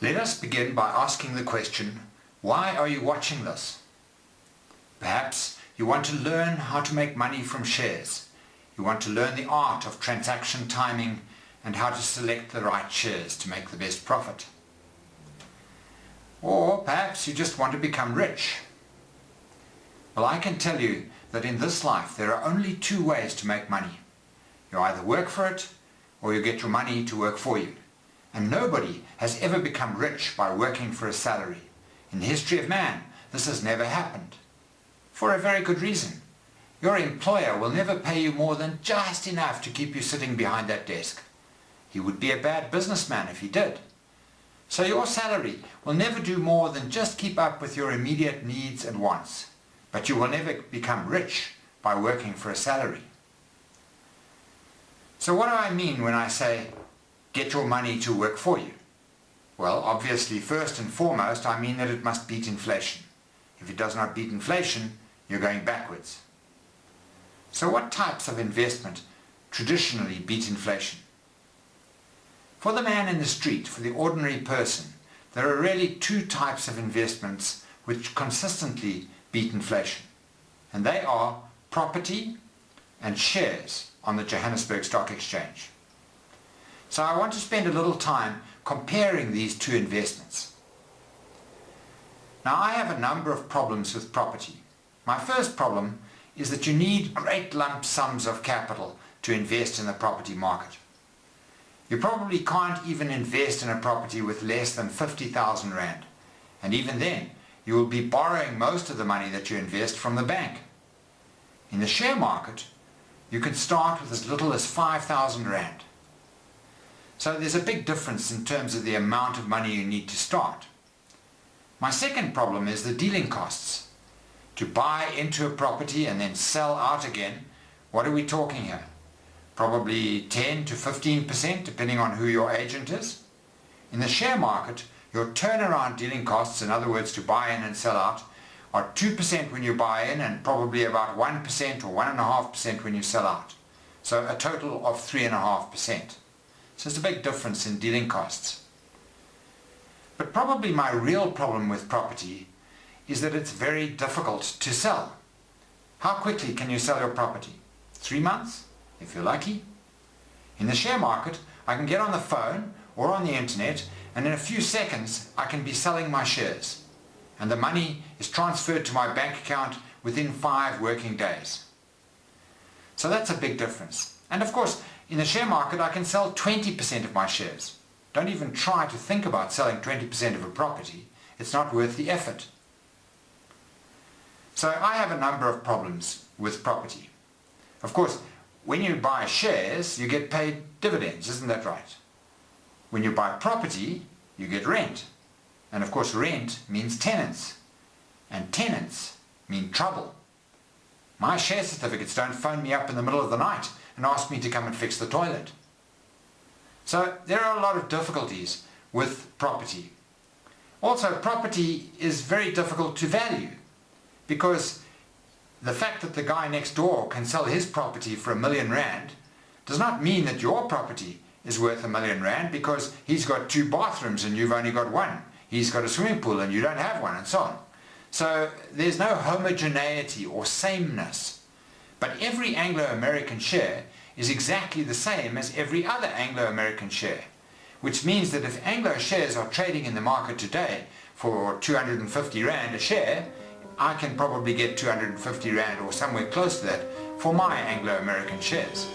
Let us begin by asking the question, why are you watching this? Perhaps you want to learn how to make money from shares. You want to learn the art of transaction timing and how to select the right shares to make the best profit. Or perhaps you just want to become rich. Well, I can tell you that in this life there are only two ways to make money. You either work for it or you get your money to work for you. And nobody has ever become rich by working for a salary. In the history of man, this has never happened. For a very good reason. Your employer will never pay you more than just enough to keep you sitting behind that desk. He would be a bad businessman if he did. So your salary will never do more than just keep up with your immediate needs and wants. But you will never become rich by working for a salary. So what do I mean when I say, get your money to work for you? Well, obviously, first and foremost, I mean that it must beat inflation. If it does not beat inflation, you're going backwards. So what types of investment traditionally beat inflation? For the man in the street, for the ordinary person, there are really two types of investments which consistently beat inflation. And they are property and shares on the Johannesburg Stock Exchange. So I want to spend a little time comparing these two investments. Now I have a number of problems with property. My first problem is that you need great lump sums of capital to invest in the property market. You probably can't even invest in a property with less than 50,000 Rand. And even then, you will be borrowing most of the money that you invest from the bank. In the share market, you can start with as little as 5,000 Rand. So there's a big difference in terms of the amount of money you need to start. My second problem is the dealing costs. To buy into a property and then sell out again, what are we talking here? Probably 10 to 15% depending on who your agent is. In the share market, your turnaround dealing costs, in other words to buy in and sell out, are 2% when you buy in and probably about 1% or 1.5% when you sell out. So a total of 3.5%. So it's a big difference in dealing costs. But probably my real problem with property is that it's very difficult to sell. How quickly can you sell your property? 3 months, if you're lucky. In the share market, I can get on the phone or on the internet and in a few seconds I can be selling my shares. And the money is transferred to my bank account within 5 working days. So that's a big difference. And of course, in the share market I can sell 20% of my shares. Don't even try to think about selling 20% of a property. It's not worth the effort. So I have a number of problems with property. Of course, when you buy shares, you get paid dividends, isn't that right? When you buy property, you get rent. And of course, rent means tenants. And tenants mean trouble. My share certificates don't phone me up in the middle of the night and ask me to come and fix the toilet. So there are a lot of difficulties with property. Also, property is very difficult to value because the fact that the guy next door can sell his property for R1 million does not mean that your property is worth R1 million because he's got 2 bathrooms and you've only got 1. He's got a swimming pool and you don't have one, and so on. So there's no homogeneity or sameness. But every Anglo-American share is exactly the same as every other Anglo-American share, which means that if Anglo shares are trading in the market today for 250 Rand a share, I can probably get 250 Rand or somewhere close to that for my Anglo-American shares.